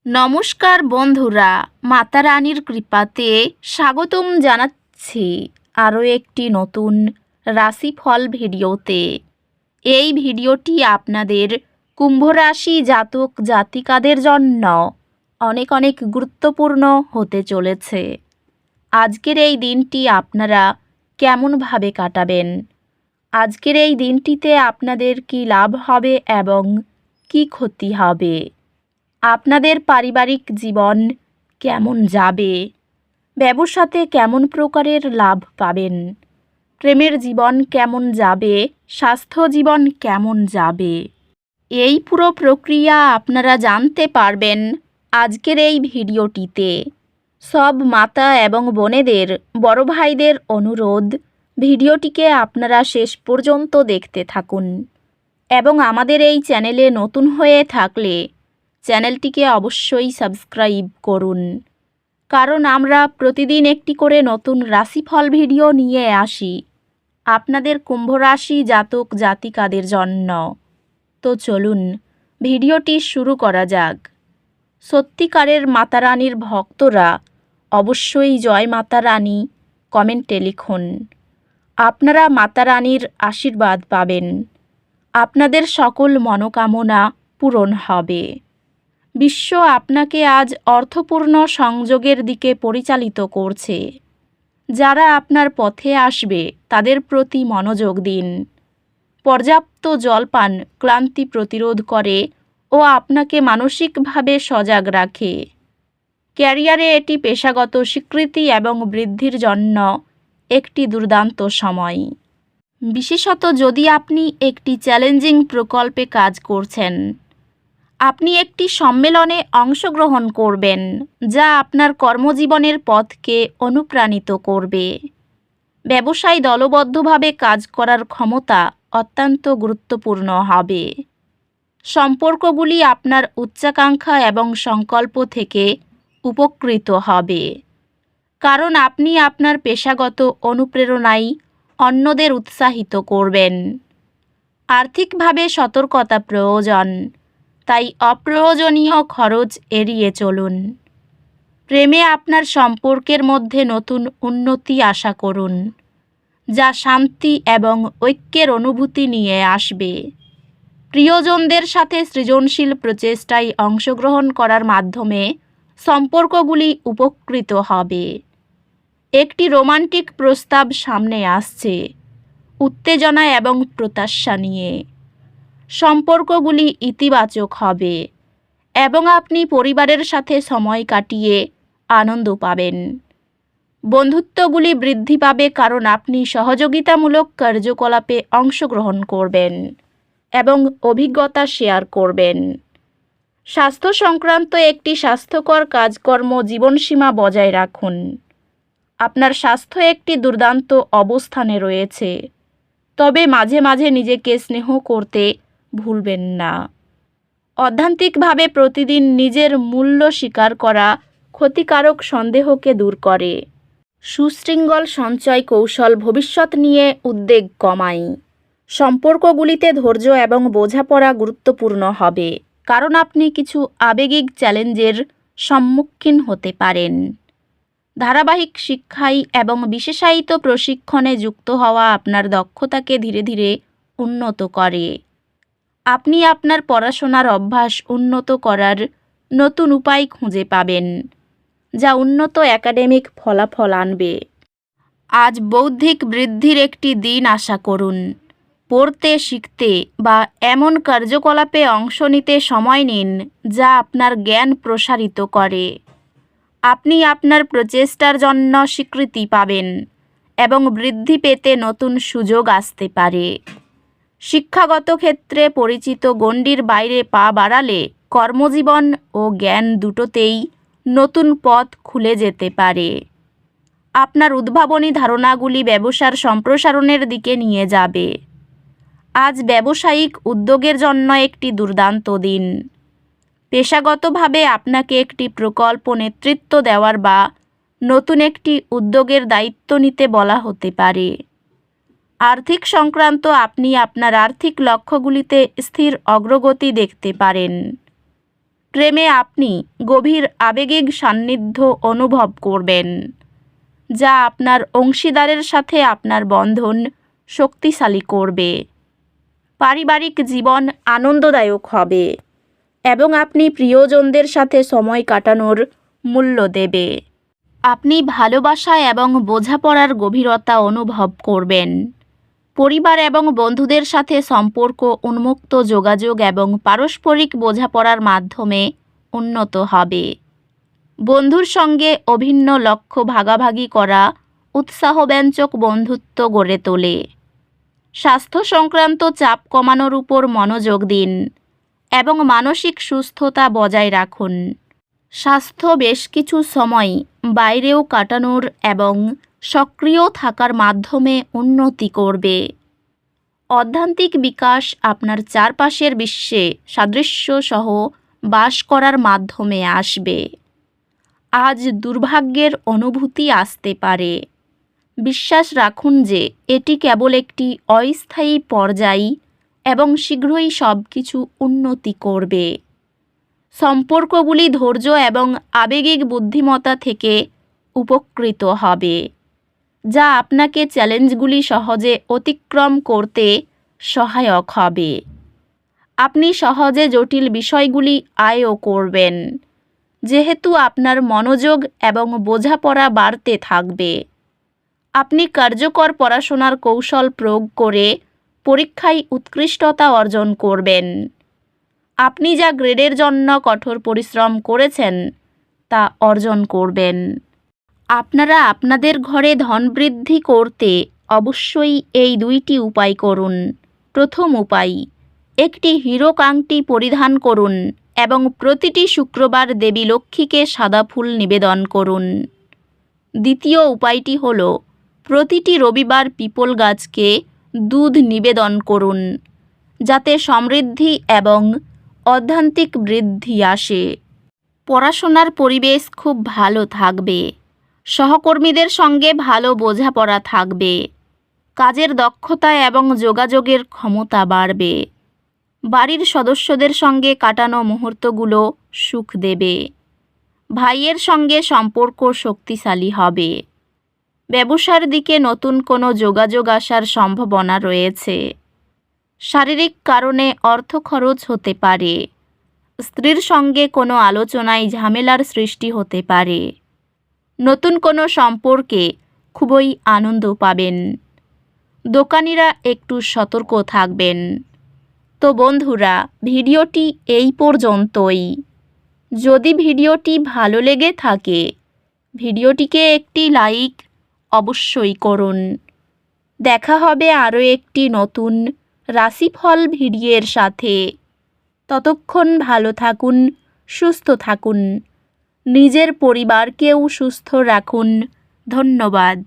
নমস্কার বন্ধুরা, মাতা রানীর কৃপাতে স্বাগতম জানাচ্ছি আরও একটি নতুন রাশিফল ভিডিওতে। এই ভিডিওটি আপনাদের কুম্ভ রাশি জাতক জাতিকাদের জন্য অনেক অনেক গুরুত্বপূর্ণ হতে চলেছে। আজকের এই দিনটি আপনারা কেমনভাবে কাটাবেন, আজকের এই দিনটিতে আপনাদের কি লাভ হবে এবং কি ক্ষতি হবে, আপনাদের পারিবারিক জীবন কেমন যাবে, ব্যবসাতে কেমন প্রকারের লাভ পাবেন, প্রেমের জীবন কেমন যাবে, স্বাস্থ্য জীবন কেমন যাবে, এই পুরো প্রক্রিয়া আপনারা জানতে পারবেন আজকের এই ভিডিওটিতে। সব মাতা এবং বোনেদের, বড় ভাইদের অনুরোধ, ভিডিওটিকে আপনারা শেষ পর্যন্ত দেখতে থাকুন এবং আমাদের এই চ্যানেলে নতুন হয়ে থাকলে চ্যানেলটিকে অবশ্যই সাবস্ক্রাইব করুন, কারণ আমরা প্রতিদিন একটি করে নতুন রাশিফল ভিডিও নিয়ে আসি আপনাদের কুম্ভ রাশি জাতক জাতিকাদের জন্য। তো চলুন ভিডিওটি শুরু করা যাক। সত্যিকারের মাতা রানীর ভক্তরা অবশ্যই জয় মাতা রানী কমেন্টে লিখুন। আপনারা মাতা রানীর আশীর্বাদ পাবেন, আপনাদের সকল মনোকামনা পূরণ হবে। বিশ্ব আপনাকে আজ অর্থপূর্ণ সংযোগের দিকে পরিচালিত করছে। যারা আপনার পথে আসবে তাদের প্রতি মনোযোগ দিন। পর্যাপ্ত জল পান ক্লান্তি প্রতিরোধ করে ও আপনাকে মানসিকভাবে সজাগ রাখে। ক্যারিয়ারে এটি পেশাগত স্বীকৃতি এবং বৃদ্ধির জন্য একটি দুর্দান্ত সময়। বিশেষত যদি আপনি একটি চ্যালেঞ্জিং প্রকল্পে কাজ করছেন, আপনি একটি সম্মেলনে অংশগ্রহণ করবেন যা আপনার কর্মজীবনের পথকে অনুপ্রাণিত করবে। ব্যবসায় দলবদ্ধভাবে কাজ করার ক্ষমতা অত্যন্ত গুরুত্বপূর্ণ হবে। সম্পর্কগুলি আপনার উচ্চাকাঙ্ক্ষা এবং সংকল্প থেকে উপকৃত হবে, কারণ আপনি আপনার পেশাগত অনুপ্রেরণায় অন্যদের উৎসাহিত করবেন। আর্থিকভাবে সতর্কতা প্রয়োজন, তাই অপ্রয়োজনীয় খরচ এড়িয়ে চলুন। প্রেমে আপনার সম্পর্কের মধ্যে নতুন উন্নতি আশা করুন, যা শান্তি এবং ঐক্যের অনুভূতি নিয়ে আসবে। প্রিয়জনদের সাথে সৃজনশীল প্রচেষ্টায় অংশগ্রহণ করার মাধ্যমে সম্পর্কগুলি উপকৃত হবে। একটি রোমান্টিক প্রস্তাব সামনে আসছে, উত্তেজনা এবং প্রত্যাশা নিয়ে। সম্পর্কগুলি ইতিবাচক হবে এবং আপনি পরিবারের সাথে সময় কাটিয়ে আনন্দ পাবেন। বন্ধুত্বগুলি বৃদ্ধি পাবে কারণ আপনি সহযোগিতামূলক কার্যকলাপে অংশগ্রহণ করবেন এবং অভিজ্ঞতা শেয়ার করবেন। স্বাস্থ্য সংক্রান্ত একটি স্বাস্থ্যকর কাজকর্ম জীবনসীমা বজায় রাখুন। আপনার স্বাস্থ্য একটি দুর্দান্ত অবস্থানে রয়েছে, তবে মাঝে মাঝে নিজেকে স্নেহ করতে ভুলবেন না। অধ্যাত্মিকভাবে প্রতিদিন নিজের মূল্য স্বীকার করা ক্ষতিকারক সন্দেহকে দূর করে। সুশৃঙ্খল সঞ্চয় কৌশল ভবিষ্যৎ নিয়ে উদ্বেগ কমায়। সম্পর্কগুলিতে ধৈর্য এবং বোঝাপড়া গুরুত্বপূর্ণ হবে, কারণ আপনি কিছু আবেগিক চ্যালেঞ্জের সম্মুখীন হতে পারেন। ধারাবাহিক শিক্ষায় এবং বিশেষায়িত প্রশিক্ষণে যুক্ত হওয়া আপনার দক্ষতাকে ধীরে ধীরে উন্নত করে। আপনি আপনার পড়াশোনার অভ্যাস উন্নত করার নতুন উপায় খুঁজে পাবেন, যা উন্নত একাডেমিক ফলাফল আনবে। আজ বৌদ্ধিক বৃদ্ধির একটি দিন আশা করুন। পড়তে, শিখতে বা এমন কার্যকলাপে অংশ নিতে সময় নিন যা আপনার জ্ঞান প্রসারিত করে। আপনি আপনার প্রচেষ্টার জন্য স্বীকৃতি পাবেন এবং বৃদ্ধি পেতে নতুন সুযোগ আসতে পারে। শিক্ষাগত ক্ষেত্রে পরিচিত গণ্ডির বাইরে পা বাড়ালে কর্মজীবন ও জ্ঞান দুটোতেই নতুন পথ খুলে যেতে পারে। আপনার উদ্ভাবনী ধারণাগুলি ব্যবসার সম্প্রসারণের দিকে নিয়ে যাবে। আজ ব্যবসায়িক উদ্যোগের জন্য একটি দুর্দান্ত দিন। পেশাগতভাবে আপনাকে একটি প্রকল্প নেতৃত্ব দেওয়ার বা নতুন একটি উদ্যোগের দায়িত্ব নিতে বলা হতে পারে। আর্থিক সংক্রান্ত আপনি আপনার আর্থিক লক্ষ্যগুলিতে স্থির অগ্রগতি দেখতে পারেন। প্রেমে আপনি গভীর আবেগিক সান্নিধ্য অনুভব করবেন, যা আপনার অংশীদারের সাথে আপনার বন্ধন শক্তিশালী করবে। পারিবারিক জীবন আনন্দদায়ক হবে এবং আপনি প্রিয়জনদের সাথে সময় কাটানোর মূল্য দেবে। আপনি ভালোবাসা এবং বোঝাপড়ার গভীরতা অনুভব করবেন। পরিবার এবং বন্ধুদের সাথে সম্পর্ক উন্মুক্ত যোগাযোগ এবং পারস্পরিক বোঝাপড়ার মাধ্যমে উন্নত হবে। বন্ধুর সঙ্গে অভিন্ন লক্ষ্য ভাগাভাগি করা উৎসাহব্যঞ্জক বন্ধুত্ব গড়ে তোলে। স্বাস্থ্য সংক্রান্ত চাপ কমানোর উপর মনোযোগ দিন এবং মানসিক সুস্থতা বজায় রাখুন। স্বাস্থ্য বেশ কিছু সময় বাইরেও কাটানোর এবং সক্রিয় থাকার মাধ্যমে উন্নতি করবে। অধ্যাত্মিক বিকাশ আপনার চারপাশের বিশ্বে সাদৃশ্য সহ বাস করার মাধ্যমে আসবে। আজ দুর্ভাগ্যের অনুভূতি আসতে পারে। বিশ্বাস রাখুন যে এটি কেবল একটি অস্থায়ী পর্যায় এবং শীঘ্রই সব কিছু উন্নতি করবে। সম্পর্কগুলি ধৈর্য এবং আবেগিক বুদ্ধিমত্তা থেকে উপকৃত হবে, যা আপনাকে চ্যালেঞ্জগুলি সহজে অতিক্রম করতে সহায়ক হবে। আপনি সহজে জটিল বিষয়গুলি আয়ত্ত করবেন, যেহেতু আপনার মনোযোগ এবং বোঝাপড়া বাড়তে থাকবে। আপনি কার্যকর পড়াশোনার কৌশল প্রয়োগ করে পরীক্ষায় উৎকৃষ্টতা অর্জন করবেন। আপনি যা গ্রেডের জন্য কঠোর পরিশ্রম করেছেন তা অর্জন করবেন। আপনারা আপনাদের ঘরে ধন বৃদ্ধি করতে অবশ্যই এই দুইটি উপায় করুন। প্রথম উপায়, একটি হীরক আংটি পরিধান করুন এবং প্রতিটি শুক্রবার দেবী লক্ষ্মীকে সাদা ফুল নিবেদন করুন। দ্বিতীয় উপায়টি হল প্রতিটি রবিবার পিপল গাছকে দুধ নিবেদন করুন, যাতে সমৃদ্ধি এবং অধ্যাত্মিক বৃদ্ধি আসে। পড়াশোনার পরিবেশ খুব ভালো থাকবে। সহকর্মীদের সঙ্গে ভালো বোঝাপড়া থাকবে। কাজের দক্ষতা এবং যোগাযোগের ক্ষমতা বাড়বে। বাড়ির সদস্যদের সঙ্গে কাটানো মুহূর্তগুলো সুখ দেবে। ভাইয়ের সঙ্গে সম্পর্ক শক্তিশালী হবে। ব্যবসার দিকে নতুন কোনো যোগাযোগ আসার সম্ভাবনা রয়েছে। শারীরিক কারণে অর্থ খরচ হতে পারে। স্ত্রীর সঙ্গে কোনো আলোচনায় ঝামেলার সৃষ্টি হতে পারে। নতুন কোনো সম্পর্কে খুবই আনন্দ পাবেন। দোকানিরা একটু সতর্ক থাকবেন। তো বন্ধুরা, ভিডিওটি এই পর্যন্তই। যদি ভিডিওটি ভালো লেগে থাকে, ভিডিওটিকে একটি লাইক অবশ্যই করুন। দেখা হবে আরও একটি নতুন রাশিফল ভিডিওর সাথে। ততক্ষণ ভালো থাকুন, সুস্থ থাকুন, নিজের পরিবারকেও সুস্থ রাখুন। ধন্যবাদ।